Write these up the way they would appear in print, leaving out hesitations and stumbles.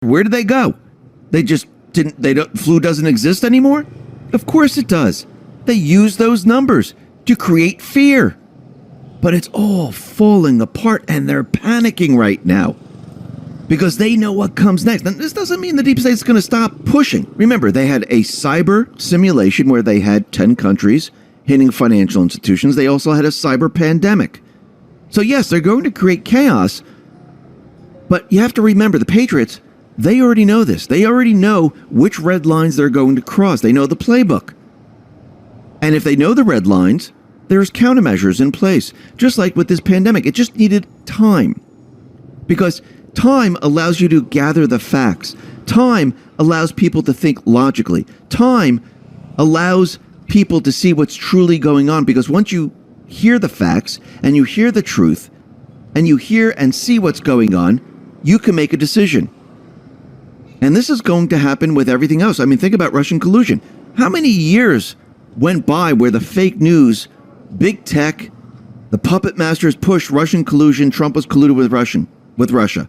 Where did they go? They just didn't, flu doesn't exist anymore? Of course it does. They use those numbers to create fear. But it's all falling apart and they're panicking right now because they know what comes next. And this doesn't mean the deep state is going to stop pushing. Remember, they had a cyber simulation where they had 10 countries hitting financial institutions. They also had a cyber pandemic. So yes, they're going to create chaos. But you have to remember, the Patriots, they already know this. They already know which red lines they're going to cross. They know the playbook. And if they know the red lines, there's countermeasures in place. Just like with this pandemic, it just needed time. Because time allows you to gather the facts. Time allows people to think logically. Time allows people to see what's truly going on. Because once you hear the facts and you hear the truth and you hear and see what's going on, you can make a decision. And this is going to happen with everything else. I mean, think about Russian collusion. How many years went by where the fake news, big tech, the puppet masters pushed Russian collusion, Trump was colluded with Russia.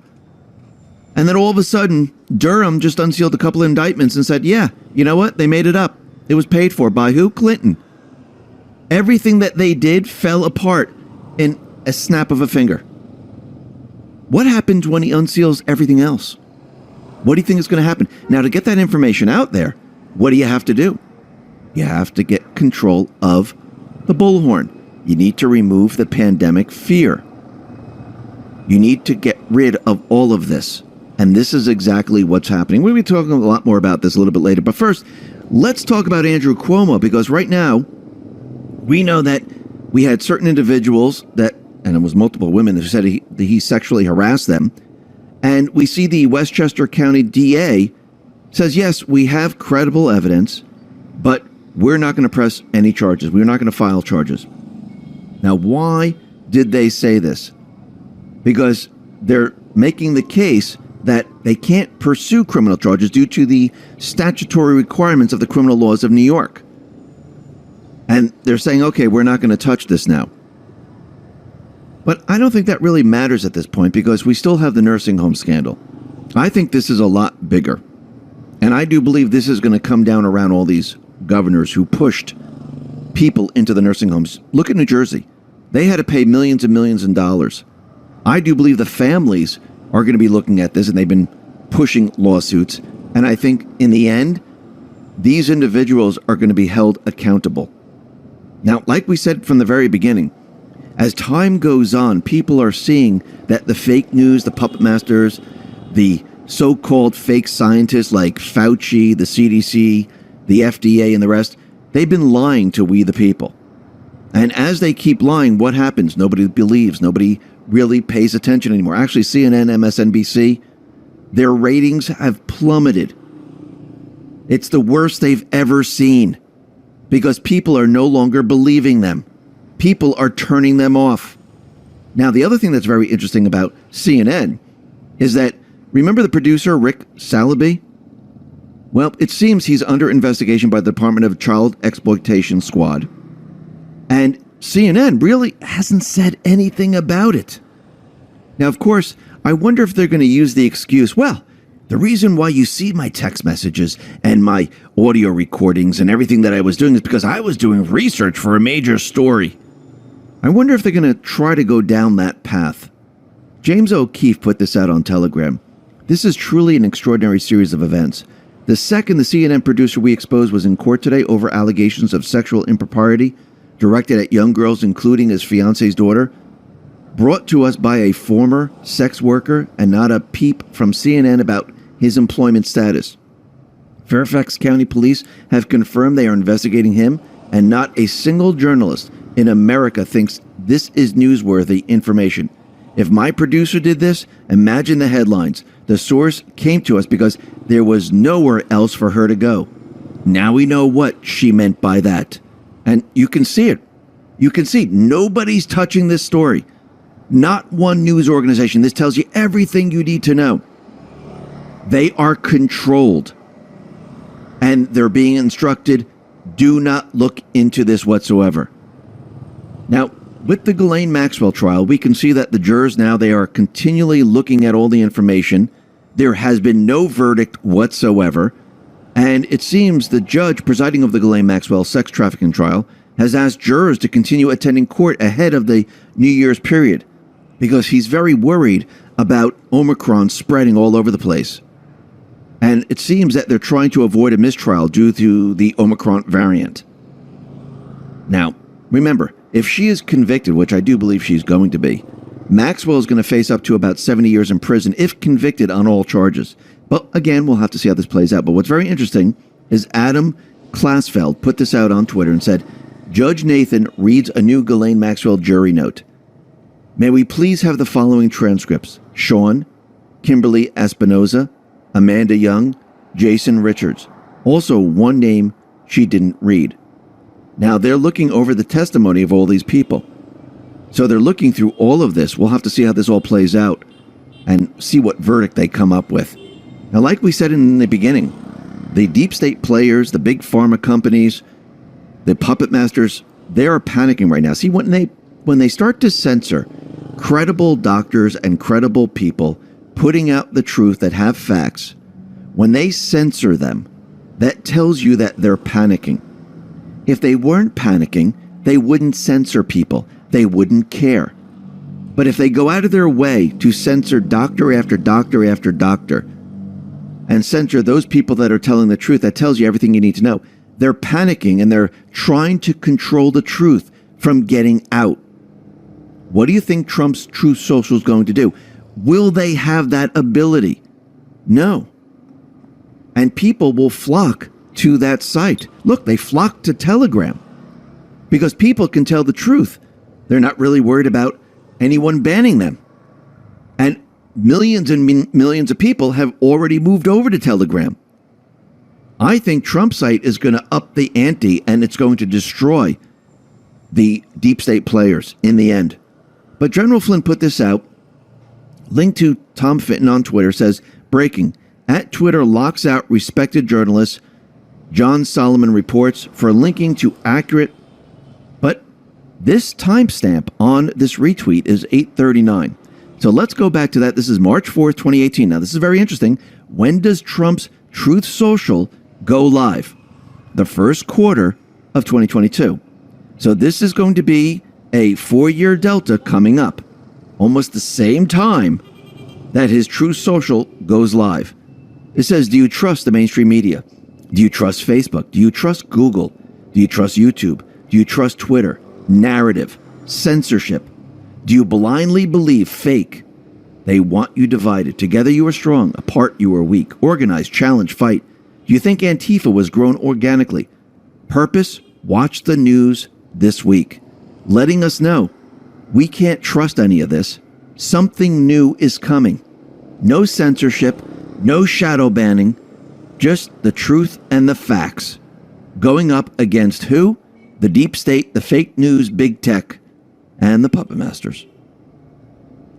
And then all of a sudden, Durham just unsealed a couple of indictments and said, yeah, you know what? They made it up. It was paid for by who? Clinton. Everything that they did fell apart in a snap of a finger. What happens when he unseals everything else? What do you think is going to happen? Now, to get that information out there, what do you have to do? You have to get control of the bullhorn. You need to remove the pandemic fear. You need to get rid of all of this. And this is exactly what's happening. We'll be talking a lot more about this a little bit later. But first, let's talk about Andrew Cuomo, because right now, we know that we had certain individuals that, and it was multiple women who said he sexually harassed them. And we see the Westchester County DA says, yes, we have credible evidence, but we're not going to press any charges. We're not going to file charges. Now, why did they say this? Because they're making the case that they can't pursue criminal charges due to the statutory requirements of the criminal laws of New York. And they're saying, okay, we're not going to touch this now. But I don't think that really matters at this point because we still have the nursing home scandal. I think this is a lot bigger. And I do believe this is going to come down around all these governors who pushed people into the nursing homes. Look at New Jersey. They had to pay millions and millions of dollars. I do believe the families are going to be looking at this, and they've been pushing lawsuits. And I think in the end, these individuals are going to be held accountable. Now, like we said from the very beginning, as time goes on, people are seeing that the fake news, the puppet masters, the so-called fake scientists like Fauci, the CDC, the FDA, and the rest, they've been lying to we the people. And as they keep lying, what happens? Nobody believes. Nobody really pays attention anymore. Actually, CNN, MSNBC, their ratings have plummeted. It's the worst they've ever seen because people are no longer believing them. People are turning them off. Now, the other thing that's very interesting about CNN is that, remember the producer, Rick Salaby? Well, it seems he's under investigation by the Department of Child Exploitation Squad. And CNN really hasn't said anything about it. Now, of course, I wonder if they're going to use the excuse, well, the reason why you see my text messages and my audio recordings and everything that I was doing is because I was doing research for a major story. I wonder if they're going to try to go down that path. James O'Keefe put this out on Telegram. This is truly an extraordinary series of events. The second the CNN producer we exposed was in court today over allegations of sexual impropriety directed at young girls, including his fiance's daughter, brought to us by a former sex worker and not a peep from CNN about his employment status. Fairfax County Police have confirmed they are investigating him, and not a single journalist in America thinks this is newsworthy information. If my producer did this, imagine the headlines. The source came to us because there was nowhere else for her to go. Now we know what she meant by that. And you can see it. You can see nobody's touching this story. Not one news organization. This tells you everything you need to know. They are controlled. And they're being instructed, do not look into this whatsoever. Now, with the Ghislaine Maxwell trial, we can see that the jurors now, they are continually looking at all the information There has been no verdict whatsoever, and it seems the judge presiding over the Ghislaine Maxwell sex trafficking trial has asked jurors to continue attending court ahead of the New Year's period because he's very worried about Omicron spreading all over the place. And it seems that they're trying to avoid a mistrial due to the Omicron variant. Now, remember, if she is convicted, which I do believe she's going to be, Maxwell is going to face up to about 70 years in prison if convicted on all charges. But again, we'll have to see how this plays out. But what's very interesting is Adam Klasfeld put this out on Twitter and said, Judge Nathan reads a new Ghislaine Maxwell jury note. May we please have the following transcripts. Sean, Kimberly Espinoza, Amanda Young, Jason Richards. Also one name she didn't read. Now they're looking over the testimony of all these people. So they're looking through all of this. We'll have to see how this all plays out and see what verdict they come up with. Now, like we said in the beginning, the deep state players, the big pharma companies, the puppet masters, they are panicking right now. See, when they start to censor credible doctors and credible people putting out the truth that have facts, when they censor them, that tells you that they're panicking. If they weren't panicking, they wouldn't censor people. They wouldn't care. But if they go out of their way to censor doctor after doctor after doctor and censor those people that are telling the truth, that tells you everything you need to know. They're panicking and they're trying to control the truth from getting out. What do you think Trump's Truth Social is going to do? Will they have that ability? No. And people will flock to that site. Look, they flock to Telegram because people can tell the truth. They're not really worried about anyone banning them. And millions and millions of people have already moved over to Telegram. I think Trump's site is going to up the ante and it's going to destroy the deep state players in the end. But General Flynn put this out. Linked to Tom Fitton on Twitter says, breaking, at Twitter locks out respected journalist John Solomon reports for linking to accurate, but this timestamp on this retweet is 8:39. So let's go back to that. This is March 4th, 2018. Now, this is very interesting. When does Trump's Truth Social go live? The first quarter of 2022. So this is going to be a 4-year delta coming up, almost the same time that his Truth Social goes live. It says, do you trust the mainstream media? Do you trust Facebook? Do you trust Google? Do you trust YouTube? Do you trust Twitter? Narrative, censorship. Do you blindly believe fake? They want you divided. Together you are strong. Apart you are weak. Organize, challenge, fight. Do you think Antifa was grown organically? Purpose, watch the news this week, letting us know we can't trust any of this. Something new is coming. No censorship, no shadow banning, just the truth and the facts. Going up against who? The deep state, the fake news, big tech, and the puppet masters.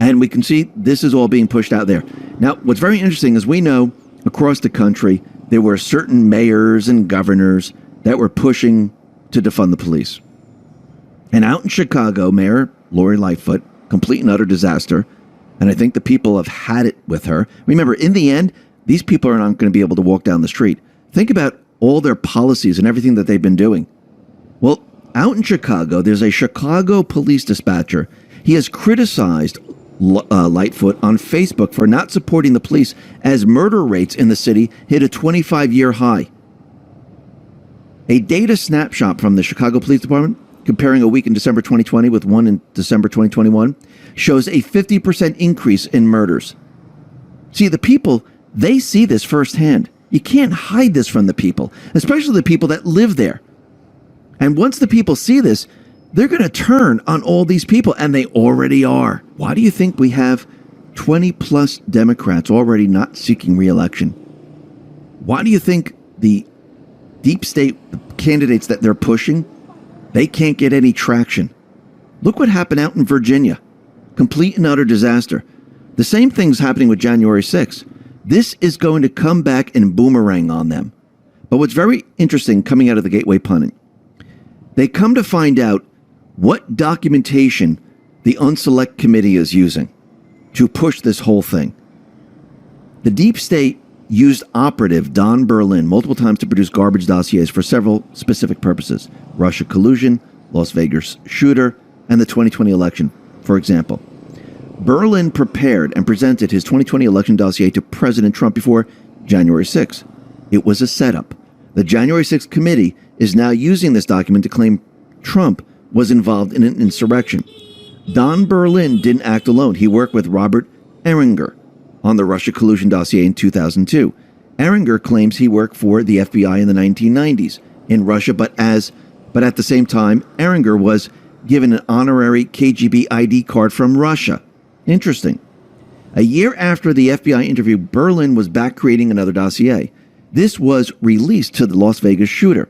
And we can see this is all being pushed out there. Now, what's very interesting is we know across the country there were certain mayors and governors that were pushing to defund the police. And out in Chicago, Mayor Lori Lightfoot, complete and utter disaster. And I think the people have had it with her. Remember, in the end, these people are not going to be able to walk down the street. Think about all their policies and everything that they've been doing. Well, out in Chicago, there's a Chicago police dispatcher. He has criticized Lightfoot on Facebook for not supporting the police as murder rates in the city hit a 25-year high. A data snapshot from the Chicago Police Department, comparing a week in December 2020 with one in December 2021, shows a 50% increase in murders. See, the people, they see this firsthand. You can't hide this from the people, especially the people that live there. And once the people see this, they're going to turn on all these people, and they already are. Why do you think we have 20-plus Democrats already not seeking re-election? Why do you think the deep state candidates that they're pushing, they can't get any traction? Look what happened out in Virginia. Complete and utter disaster. The same thing's happening with January 6th. This is going to come back and boomerang on them. But what's very interesting coming out of the Gateway Pundit, they come to find out what documentation the Unselect Committee is using to push this whole thing. The deep state used operative Don Berlin multiple times to produce garbage dossiers for several specific purposes: Russia collusion, Las Vegas shooter, and the 2020 election, for example. Berlin prepared and presented his 2020 election dossier to President Trump before January 6th. It was a setup. The January 6th committee is now using this document to claim Trump was involved in an insurrection. Don Berlin didn't act alone. He worked with Robert Ehringer on the Russia collusion dossier in 2002. Ehringer claims he worked for the FBI in the 1990s in Russia, but at the same time, Ehringer was given an honorary KGB ID card from Russia. Interesting. A year after the FBI interview, Berlin was back creating another dossier. This was released to the Las Vegas shooter.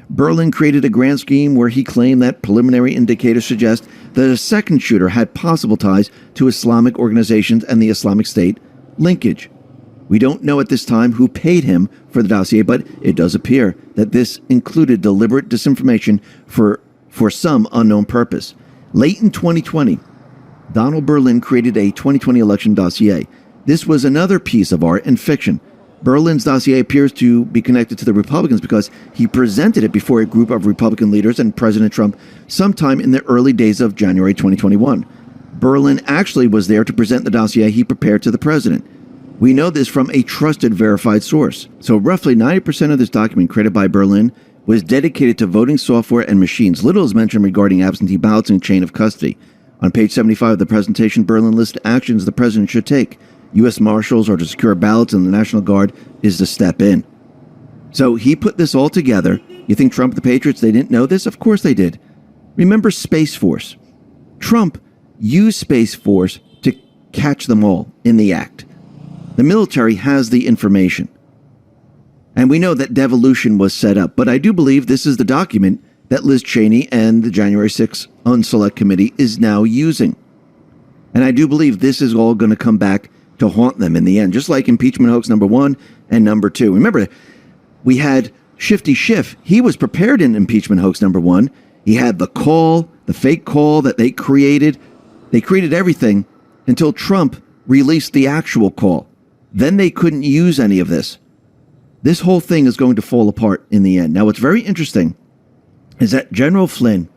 Berlin created a grand scheme where he claimed that preliminary indicators suggest that a second shooter had possible ties to Islamic organizations and the Islamic State linkage. We don't know at this time who paid him for the dossier, but it does appear that this included deliberate disinformation for some unknown purpose. Late in 2020, Donald Berlin created a 2020 election dossier. This was another piece of art and fiction. Berlin's dossier appears to be connected to the Republicans because he presented it before a group of Republican leaders and President Trump sometime in the early days of January 2021. Berlin actually was there to present the dossier he prepared to the president. We know this from a trusted, verified source. So roughly 90% of this document created by Berlin was dedicated to voting software and machines. Little is mentioned regarding absentee ballots and chain of custody. On page 75 of the presentation, Berlin listed actions the president should take. U.S. Marshals are to secure ballots, and the National Guard is to step in. So he put this all together. You think Trump and the Patriots, they didn't know this? Of course they did. Remember Space Force. Trump used Space Force to catch them all in the act. The military has the information. And we know that devolution was set up. But I do believe this is the document that Liz Cheney and the January 6th Unselect Committee is now using. And I do believe this is all going to come back to haunt them in the end, just like impeachment hoax number 1 and number 2. Remember, we had Shifty Schiff. He was prepared in impeachment hoax number 1. He had the call, the fake call that they created. They created everything until Trump released the actual call. Then they couldn't use any of this. This whole thing is going to fall apart in the end. Now, what's very interesting is that General Flynn,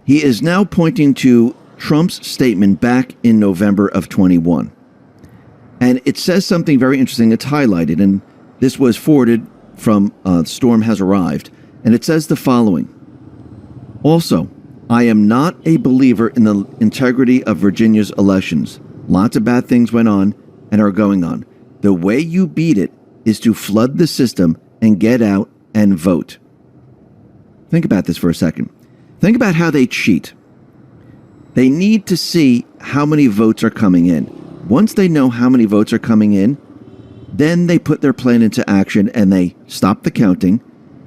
he is now pointing to Trump's statement back in November of 21. And it says something very interesting. It's highlighted, and this was forwarded from Storm Has Arrived. And it says the following. Also, I am not a believer in the integrity of Virginia's elections. Lots of bad things went on and are going on. The way you beat it is to flood the system and get out and vote. Think about this for a second. Think about how they cheat. They need to see how many votes are coming in. Once they know how many votes are coming in, then they put their plan into action and they stop the counting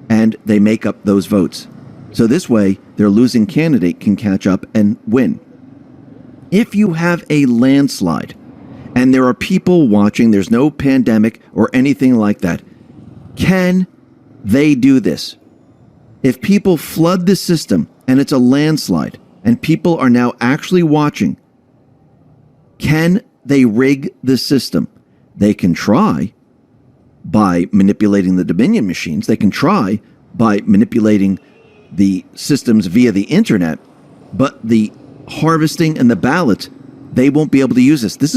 and they make up those votes. So this way, their losing candidate can catch up and win. If you have a landslide and there are people watching, there's no pandemic or anything like that, can they do this? If people flood the system and it's a landslide and people are now actually watching, can they rig the system? They can try by manipulating the Dominion machines. They can try by manipulating the systems via the internet, but the harvesting and the ballots, they won't be able to use this. This is